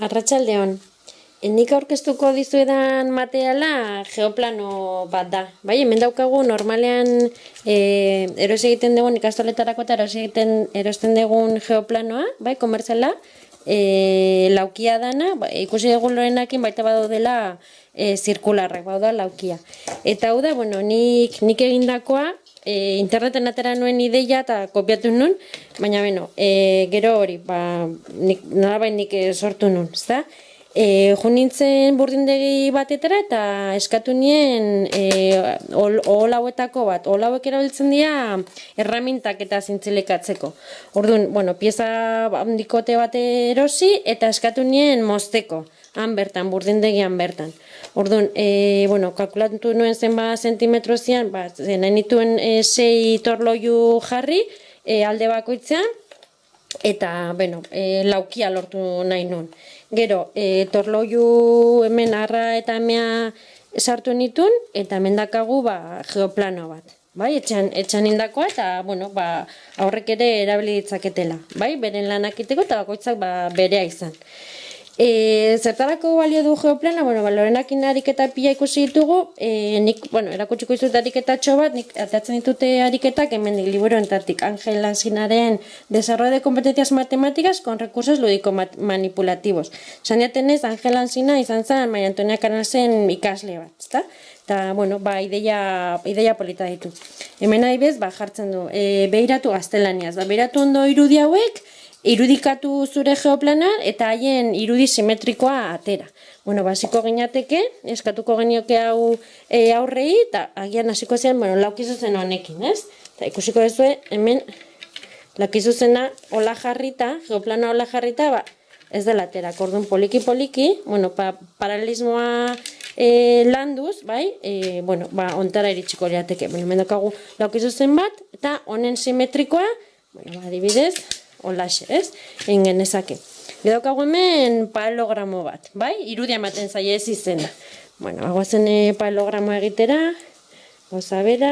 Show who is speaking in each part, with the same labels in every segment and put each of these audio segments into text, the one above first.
Speaker 1: Arratsaldeon. Nik aurkeztuko dizuedan materiala geoplano bat da. Bai, hemen daukagu normalean erosi egiten dugun ikastoletarako eta erosten dugun geoplanoa, bai, komertziala, laukia dana, ikusi dugun lorenakin baita badaudela zirkularrak, bauda laukia. Eta hau da, bueno, nik egindakoa, interneten atera nuen ideia eta kopiatu nuen, baina beno, gero hori, nolabait nik sortu nuen, ezta? Jo nintzen burdindegi batetara eta eskatu nien ohol hauetako bat. Ohol hauek erabiltzen dira erramintak eta zintzilikatzeko. Orduan, bueno, pieza handikote bat erosi eta eskatu nien mozteko. Han bertan, burdindegian bertan. Orduan, bueno, kalkulatu nuen zenbat zentimetro zian, nahi nituen 6 torloiu jarri alde bakoitzean, eta, bueno, laukia lortu nahi nuen. Gero, torloiu hemen arra eta emea sartu nituen, eta hemen dakagu geoplano bat. Bai, etxan indakoa eta, bueno, aurrek ere erabili ditzaketela. Bai, beren lanak iteko eta bakoitzak berea izan. Zertarako balio du geoplana, bueno, lorenakin ariketa pila ikusi ditugu, nik, bueno, erakutsiko dizut ariketatxo bat, nik atatzen ditute ariketak, hemen liburu entatik, Ángel Alsinaren Desarrollo de competencias matemáticas con recursos lúdico-manipulativos. Esan diatenez, Ángel Alsina izan zen Maria Antonia Canalsen ikasle bat, ezta? Eta, bueno, ideia polita ditu. Hemen adibidez, jartzen du, behiratu gaztelaniaz, behiratu ondo irudi hauek, irudikatu zure geoplana eta haien irudi simetrikoa atera. Bueno, basiko ginateke, eskatuko genioke hau aurrei, eta agian hasiko zen, bueno, laukizuzen honekin, ez? Eta ikusiko duzue, hemen laukizuzena hola jarrita, geoplana hola jarrita, ez dela atera. Orduan poliki-poliki, bueno, paralelismoa landuz, bai, bueno, ontara iritsiko liateke. Bueno, hemen daukagu laukizuzen bat, eta honen simetrikoa, bueno, adibidez, holaxe, ez? Egin genezake. Daukagu hemen paralelogramo bat, bai? Irudia ematen zaie ez izena. Bueno, hagoazen paralelogramoa egitera, gauza bera,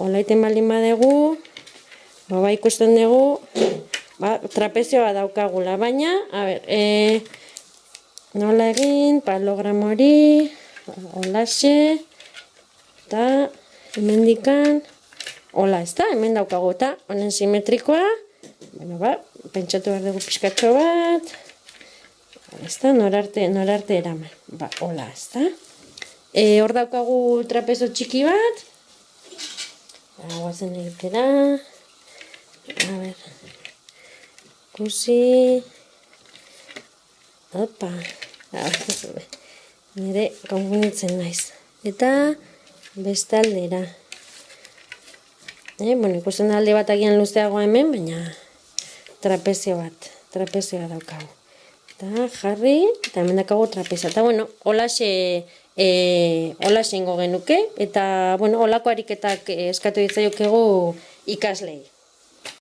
Speaker 1: hola iten baldin badegu, ikusten dugu, trapezioa daukagula, baina, a ber, nola egin, paralelogramo hori, holaxe, eta hemendikan, hola, ez da, hemen daukagu eta honen simetrikoa, bueno, pentsatu behar dugu pixkatxo bat, ez da, norarte eraman, hola, ez da. Hor daukagu trapezo txiki bat, guazen egitera, a ber, ikusi, opa, nire konfunitzen naiz, eta bestaldera. Bueno, ikusten da alde bat agian luzeagoa hemen, baina trapezio daukagu. Eta jarri, eta hemen daukagu trapezio. Eta, bueno, holaxe ingo genuke, eta, bueno, holako ariketak eskatu ditzaiokegu ikaslei.